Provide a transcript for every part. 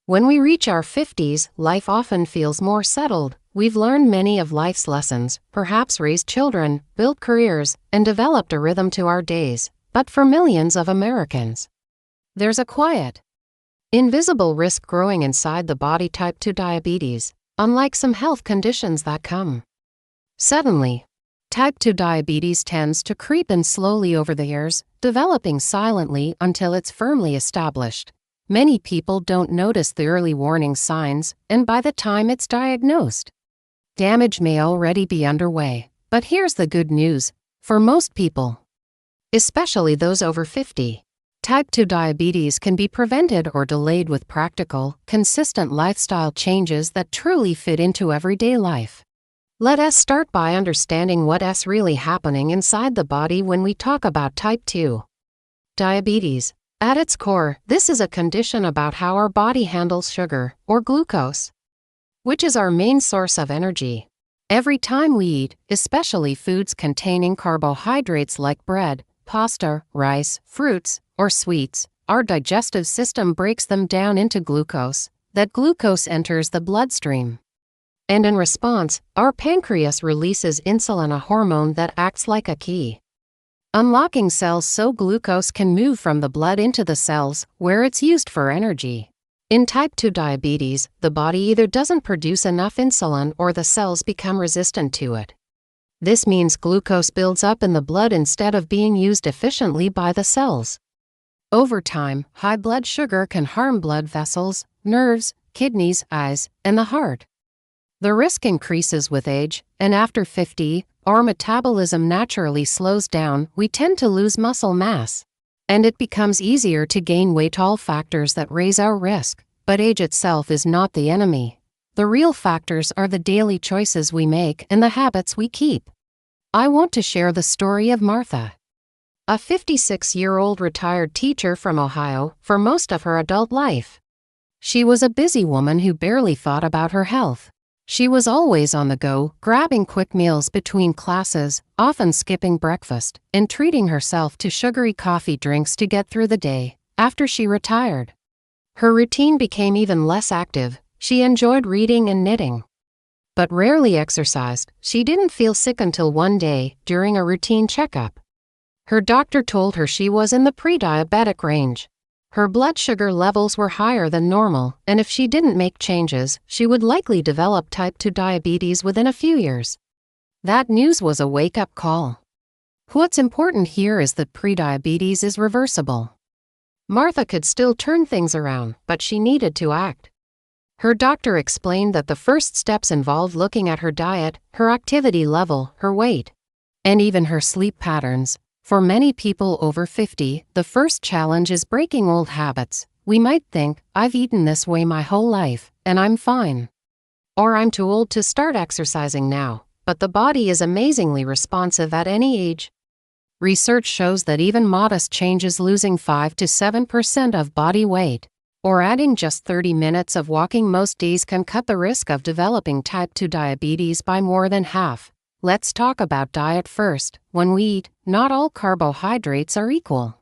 When we reach our 50s, life often feels more settled. We've learned many of life's lessons, perhaps raised children, built careers, and developed a rhythm to our days. But for millions of Americans, there's a quiet, invisible risk growing inside the body: type 2 diabetes. Unlike some health conditions that come suddenly, type 2 diabetes tends to creep in slowly over the years, developing silently until it's firmly established. Many people don't notice the early warning signs, and by the time it's diagnosed, damage may already be underway. But here's the good news. For most people, especially those over 50, type 2 diabetes can be prevented or delayed with practical, consistent lifestyle changes that truly fit into everyday life. Let us start by understanding what's really happening inside the body when we talk about type 2 diabetes. At its core, this is a condition about how our body handles sugar, or glucose, which is our main source of energy. Every time we eat, especially foods containing carbohydrates like bread, pasta, rice, fruits, or sweets, our digestive system breaks them down into glucose. That glucose enters the bloodstream, and in response, our pancreas releases insulin, a hormone that acts like a key, unlocking cells so glucose can move from the blood into the cells, where it's used for energy. In type 2 diabetes, the body either doesn't produce enough insulin or the cells become resistant to it. This means glucose builds up in the blood instead of being used efficiently by the cells. Over time, high blood sugar can harm blood vessels, nerves, kidneys, eyes, and the heart. The risk increases with age, and after 50, our metabolism naturally slows down. We tend to lose muscle mass, and it becomes easier to gain weight, all factors that raise our risk. But age itself is not the enemy. The real factors are the daily choices we make and the habits we keep. I want to share the story of Martha, a 56-year-old retired teacher from Ohio. For most of her adult life, she was a busy woman who barely thought about her health. She was always on the go, grabbing quick meals between classes, often skipping breakfast, and treating herself to sugary coffee drinks to get through the day. After she retired, her routine became even less active. She enjoyed reading and knitting, but rarely exercised. She didn't feel sick until one day, during a routine checkup. Her doctor told her she was in the pre-diabetic range. Her blood sugar levels were higher than normal, and if she didn't make changes, she would likely develop type 2 diabetes within a few years. That news was a wake-up call. What's important here is that prediabetes is reversible. Martha could still turn things around, but she needed to act. Her doctor explained that the first steps involved looking at her diet, her activity level, her weight, and even her sleep patterns. For many people over 50, the first challenge is breaking old habits. We might think, I've eaten this way my whole life, and I'm fine. Or I'm too old to start exercising now. But the body is amazingly responsive at any age. Research shows that even modest changes, losing 5 to 7% of body weight, or adding just 30 minutes of walking most days, can cut the risk of developing type 2 diabetes by more than half. Let's talk about diet first. When we eat, not all carbohydrates are equal.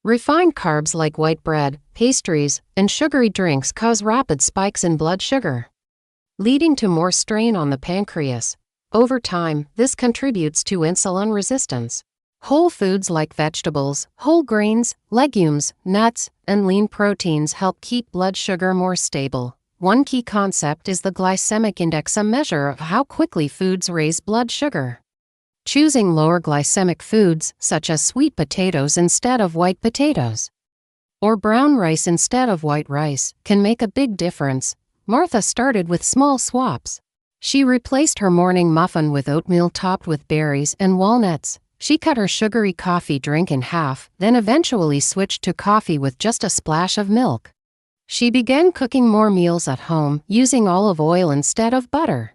Refined carbs like white bread, pastries, and sugary drinks cause rapid spikes in blood sugar, leading to more strain on the pancreas. Over time, this contributes to insulin resistance. Whole foods like vegetables, whole grains, legumes, nuts, and lean proteins help keep blood sugar more stable. One key concept is the glycemic index, a measure of how quickly foods raise blood sugar. Choosing lower glycemic foods, such as sweet potatoes instead of white potatoes, or brown rice instead of white rice, can make a big difference. Martha started with small swaps. She replaced her morning muffin with oatmeal topped with berries and walnuts. She cut her sugary coffee drink in half, then eventually switched to coffee with just a splash of milk. She began cooking more meals at home, using olive oil instead of butter,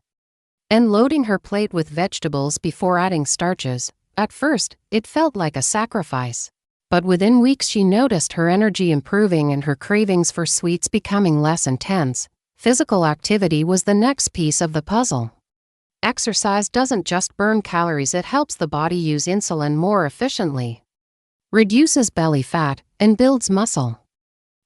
and loading her plate with vegetables before adding starches. At first, it felt like a sacrifice. But within weeks she noticed her energy improving and her cravings for sweets becoming less intense. Physical activity was the next piece of the puzzle. Exercise doesn't just burn calories, it helps the body use insulin more efficiently, reduces belly fat, and builds muscle.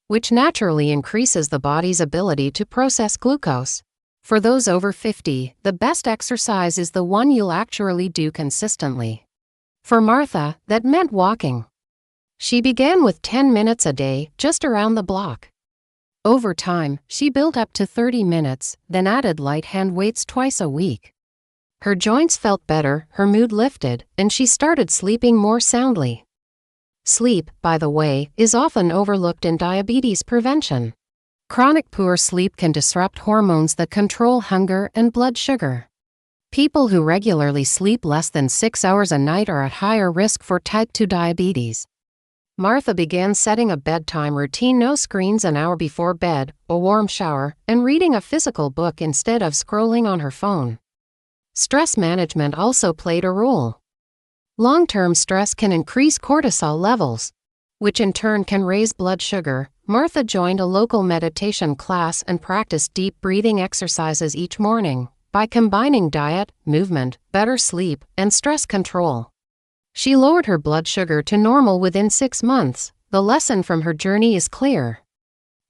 which naturally increases the body's ability to process glucose. For those over 50, the best exercise is the one you'll actually do consistently. For Martha, that meant walking. She began with 10 minutes a day, just around the block. Over time, she built up to 30 minutes, then added light hand weights twice a week. Her joints felt better, her mood lifted, and she started sleeping more soundly. Sleep, by the way, is often overlooked in diabetes prevention. Chronic poor sleep can disrupt hormones that control hunger and blood sugar. People who regularly sleep less than 6 hours a night are at higher risk for type 2 diabetes. Martha began setting a bedtime routine: no screens an hour before bed, a warm shower, and reading a physical book instead of scrolling on her phone. Stress management also played a role. Long-term stress can increase cortisol levels, which in turn can raise blood sugar. Martha joined a local meditation class and practiced deep breathing exercises each morning. By combining diet, movement, better sleep, and stress control, she lowered her blood sugar to normal within 6 months. The lesson from her journey is clear.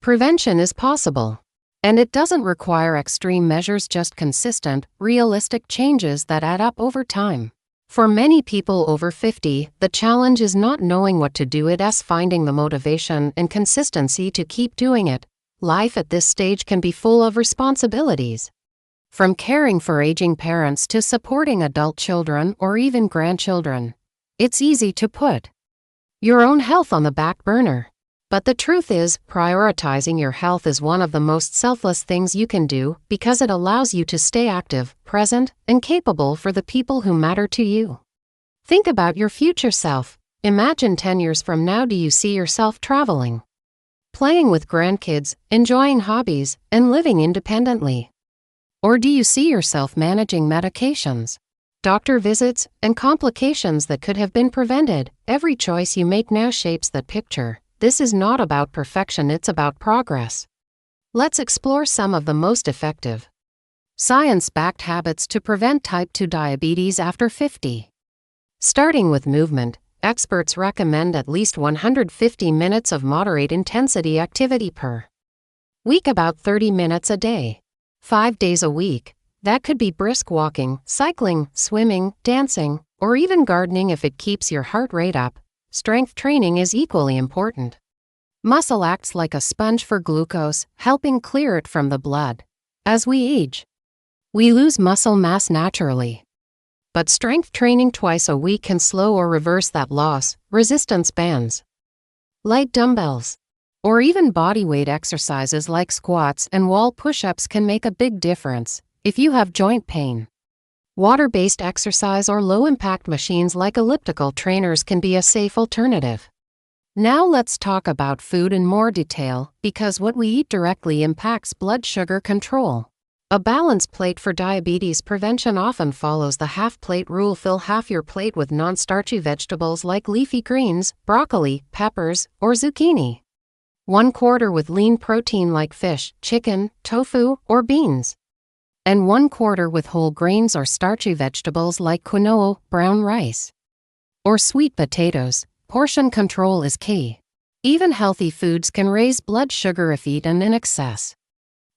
Prevention is possible. And it doesn't require extreme measures, just consistent, realistic changes that add up over time. For many people over 50, the challenge is not knowing what to do, it's finding the motivation and consistency to keep doing it. Life at this stage can be full of responsibilities. From caring for aging parents to supporting adult children or even grandchildren. It's easy to put your own health on the back burner. But the truth is, prioritizing your health is one of the most selfless things you can do, because it allows you to stay active, present, and capable for the people who matter to you. Think about your future self. Imagine 10 years from now. Do you see yourself traveling, playing with grandkids, enjoying hobbies, and living independently? Or do you see yourself managing medications, doctor visits, and complications that could have been prevented? Every choice you make now shapes that picture. This is not about perfection, it's about progress. Let's explore some of the most effective, science-backed habits to prevent type 2 diabetes after 50. Starting with movement, experts recommend at least 150 minutes of moderate intensity activity per week, about 30 minutes a day, 5 days a week. That could be brisk walking, cycling, swimming, dancing, or even gardening if it keeps your heart rate up. Strength training is equally important. Muscle acts like a sponge for glucose, helping clear it from the blood. As we age, we lose muscle mass naturally. But strength training twice a week can slow or reverse that loss. Resistance bands, light dumbbells, or even bodyweight exercises like squats and wall push-ups can make a big difference. If you have joint pain, water-based exercise or low-impact machines like elliptical trainers can be a safe alternative. Now let's talk about food in more detail, because what we eat directly impacts blood sugar control. A balanced plate for diabetes prevention often follows the half-plate rule. Fill half your plate with non-starchy vegetables like leafy greens, broccoli, peppers, or zucchini. 1/4 with lean protein like fish, chicken, tofu, or beans. And 1/4 with whole grains or starchy vegetables like quinoa, brown rice, or sweet potatoes. Portion control is key. Even healthy foods can raise blood sugar if eaten in excess.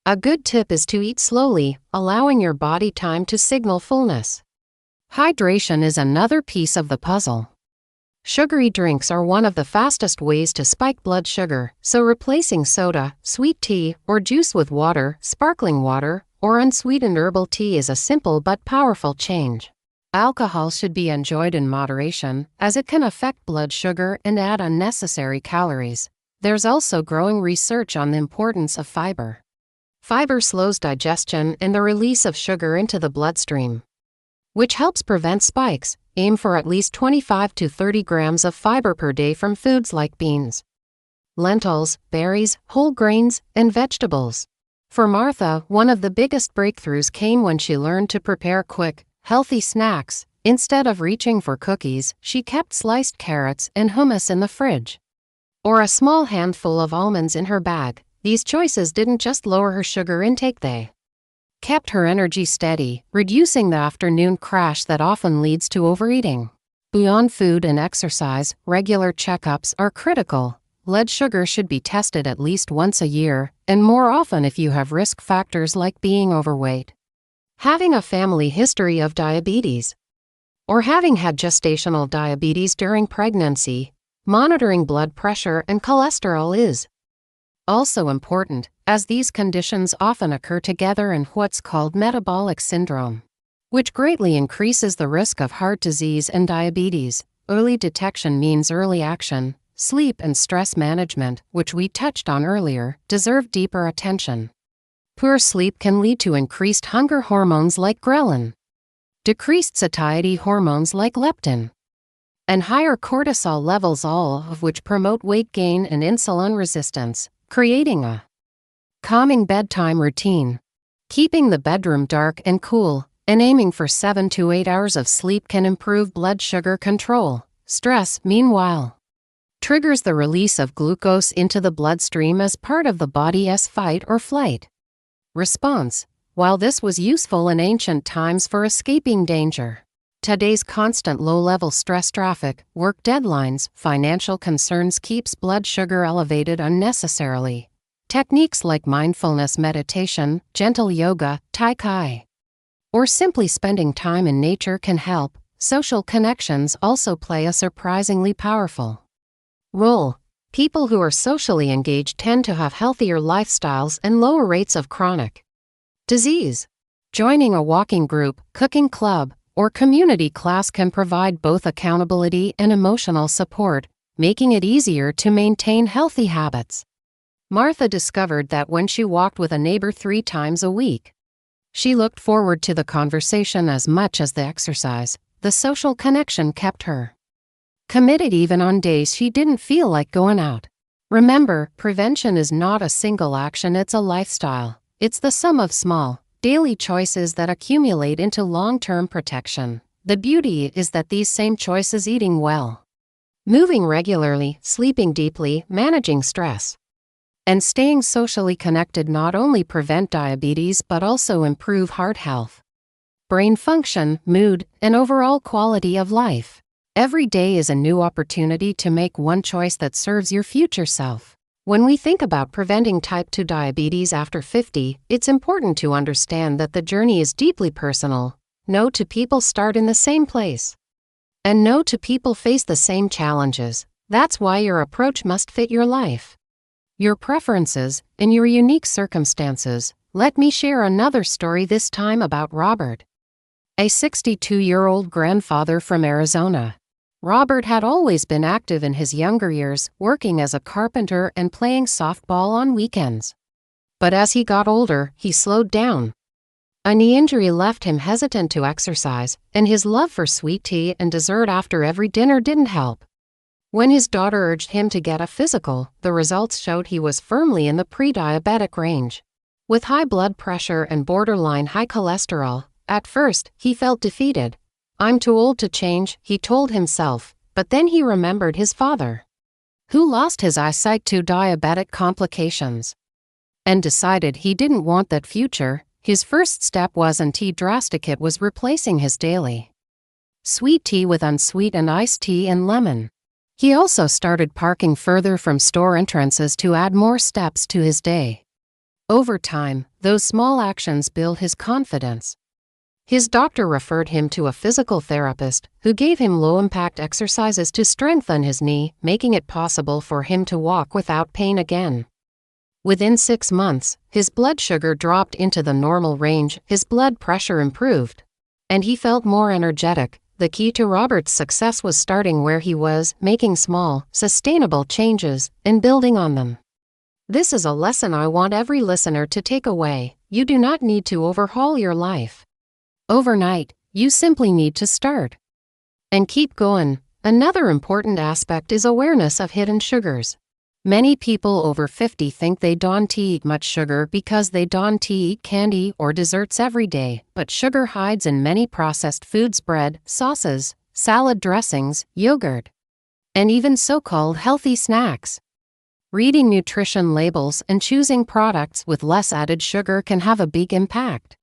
A good tip is to eat slowly, allowing your body time to signal fullness. Hydration is another piece of the puzzle. Sugary drinks are one of the fastest ways to spike blood sugar, so replacing soda, sweet tea, or juice with water, sparkling water, or unsweetened herbal tea is a simple but powerful change. Alcohol should be enjoyed in moderation, as it can affect blood sugar and add unnecessary calories. There's also growing research on the importance of fiber. Fiber slows digestion and the release of sugar into the bloodstream, which helps prevent spikes. Aim for at least 25 to 30 grams of fiber per day from foods like beans, lentils, berries, whole grains, and vegetables. For Martha, one of the biggest breakthroughs came when she learned to prepare quick, healthy snacks. Instead of reaching for cookies, she kept sliced carrots and hummus in the fridge, or a small handful of almonds in her bag. These choices didn't just lower her sugar intake, they kept her energy steady, reducing the afternoon crash that often leads to overeating. Beyond food and exercise, regular checkups are critical. blood sugar should be tested at least once a year, and more often if you have risk factors like being overweight, having a family history of diabetes, or having had gestational diabetes during pregnancy. Monitoring blood pressure and cholesterol is also important, as these conditions often occur together in what's called metabolic syndrome, which greatly increases the risk of heart disease and diabetes. Early detection means early action. Sleep and stress management, which we touched on earlier, deserve deeper attention. Poor sleep can lead to increased hunger hormones like ghrelin, decreased satiety hormones like leptin, and higher cortisol levels, all of which promote weight gain and insulin resistance, creating a calming bedtime routine. Keeping the bedroom dark and cool, and aiming for 7 to 8 hours of sleep can improve blood sugar control. Stress, meanwhile, triggers the release of glucose into the bloodstream as part of the body's fight or flight response. While this was useful in ancient times for escaping danger, today's constant low-level stress, traffic, work deadlines, financial concerns keeps blood sugar elevated unnecessarily. Techniques like mindfulness meditation, gentle yoga, tai chi, or simply spending time in nature can help. Social connections also play a surprisingly powerful role. People who are socially engaged tend to have healthier lifestyles and lower rates of chronic disease. Joining a walking group, cooking club, or community class can provide both accountability and emotional support, making it easier to maintain healthy habits. Martha discovered that when she walked with a neighbor 3 times a week, she looked forward to the conversation as much as the exercise. The social connection kept her committed even on days she didn't feel like going out. Remember, prevention is not a single action, it's a lifestyle. It's the sum of small, daily choices that accumulate into long-term protection. The beauty is that these same choices, eating well, moving regularly, sleeping deeply, managing stress, and staying socially connected, not only prevent diabetes but also improve heart health, brain function, mood, and overall quality of life. Every day is a new opportunity to make one choice that serves your future self. When we think about preventing type 2 diabetes after 50, it's important to understand that the journey is deeply personal. No two people start in the same place, and no two people face the same challenges. That's why your approach must fit your life, your preferences, and your unique circumstances. Let me share another story, this time about Robert, a 62-year-old grandfather from Arizona. Robert had always been active in his younger years, working as a carpenter and playing softball on weekends. But as he got older, he slowed down. A knee injury left him hesitant to exercise, and his love for sweet tea and dessert after every dinner didn't help. When his daughter urged him to get a physical, the results showed he was firmly in the pre-diabetic range, with high blood pressure and borderline high cholesterol. At first, he felt defeated. "I'm too old to change," he told himself, but then he remembered his father, who lost his eyesight to diabetic complications, and decided he didn't want that future. His first step wasn't tea drastic, it was replacing his daily sweet tea with unsweetened iced tea and lemon. He also started parking further from store entrances to add more steps to his day. Over time, those small actions built his confidence. His doctor referred him to a physical therapist who gave him low-impact exercises to strengthen his knee, making it possible for him to walk without pain again. Within 6 months, his blood sugar dropped into the normal range, his blood pressure improved, and he felt more energetic. The key to Robert's success was starting where he was, making small, sustainable changes, and building on them. This is a lesson I want every listener to take away. You do not need to overhaul your life overnight. You simply need to start and keep going. Another important aspect is awareness of hidden sugars. Many people over 50 think they don't eat much sugar because they don't eat candy or desserts every day, but sugar hides in many processed foods, bread, sauces, salad dressings, yogurt, and even so-called healthy snacks. Reading nutrition labels and choosing products with less added sugar can have a big impact.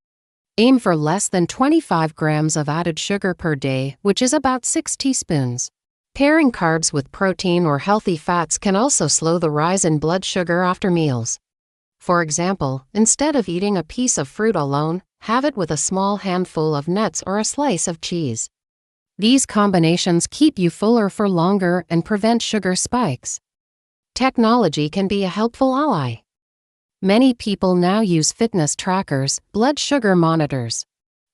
Aim for less than 25 grams of added sugar per day, which is about 6 teaspoons. Pairing carbs with protein or healthy fats can also slow the rise in blood sugar after meals. For example, instead of eating a piece of fruit alone, have it with a small handful of nuts or a slice of cheese. These combinations keep you fuller for longer and prevent sugar spikes. Technology can be a helpful ally. Many people now use fitness trackers, blood sugar monitors,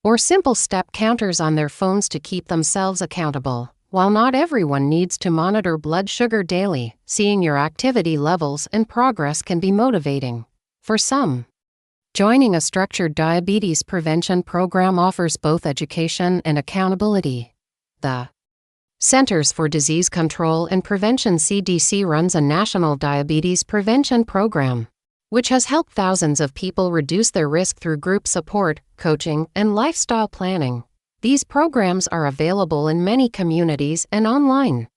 or simple step counters on their phones to keep themselves accountable. While not everyone needs to monitor blood sugar daily, seeing your activity levels and progress can be motivating. For some, joining a structured diabetes prevention program offers both education and accountability. The Centers for Disease Control and Prevention (CDC) runs a national diabetes prevention program, which has helped thousands of people reduce their risk through group support, coaching, and lifestyle planning. These programs are available in many communities and online,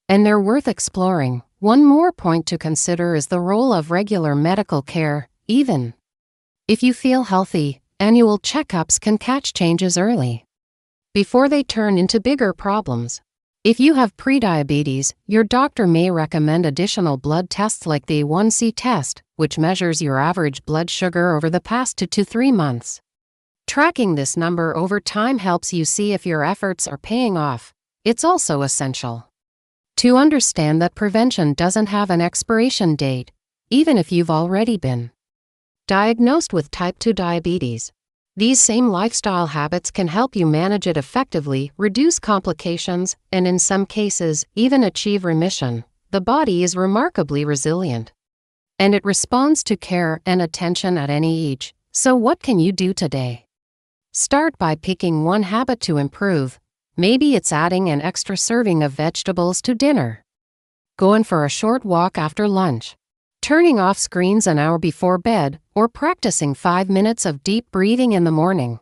and they're worth exploring. One more point to consider is the role of regular medical care. Even if you feel healthy, annual checkups can catch changes early, before they turn into bigger problems. If you have prediabetes, your doctor may recommend additional blood tests like the A1C test, which measures your average blood sugar over the past 2 to 3 months. Tracking this number over time helps you see if your efforts are paying off. It's also essential to understand that prevention doesn't have an expiration date, even if you've already been diagnosed with type 2 diabetes. These same lifestyle habits can help you manage it effectively, reduce complications, and in some cases, even achieve remission. The body is remarkably resilient, and it responds to care and attention at any age. So what can you do today? Start by picking one habit to improve. Maybe it's adding an extra serving of vegetables to dinner, going for a short walk after lunch, turning off screens an hour before bed, or practicing 5 minutes of deep breathing in the morning.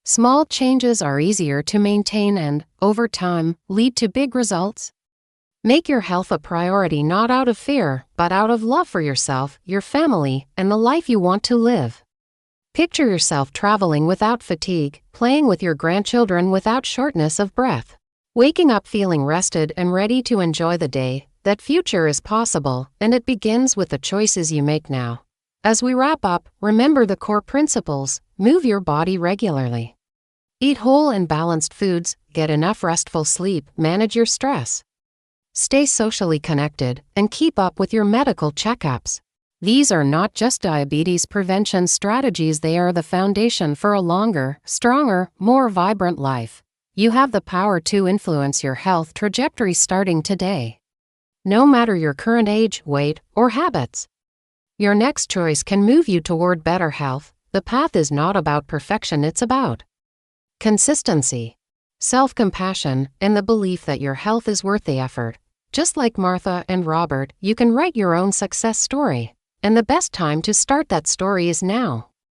Small changes are easier to maintain and, over time, lead to big results. Make your health a priority not out of fear, but out of love for yourself, your family, and the life you want to live. Picture yourself traveling without fatigue, playing with your grandchildren without shortness of breath, waking up feeling rested and ready to enjoy the day. That future is possible, and it begins with the choices you make now. As we wrap up, remember the core principles. Move your body regularly. Eat whole and balanced foods, get enough restful sleep, manage your stress. Stay socially connected, and keep up with your medical checkups. These are not just diabetes prevention strategies, they are the foundation for a longer, stronger, more vibrant life. You have the power to influence your health trajectory starting today. No matter your current age, weight, or habits, your next choice can move you toward better health. The path is not about perfection, it's about consistency, self-compassion, and the belief that your health is worth the effort. Just like Martha and Robert, you can write your own success story. And the best time to start that story is now.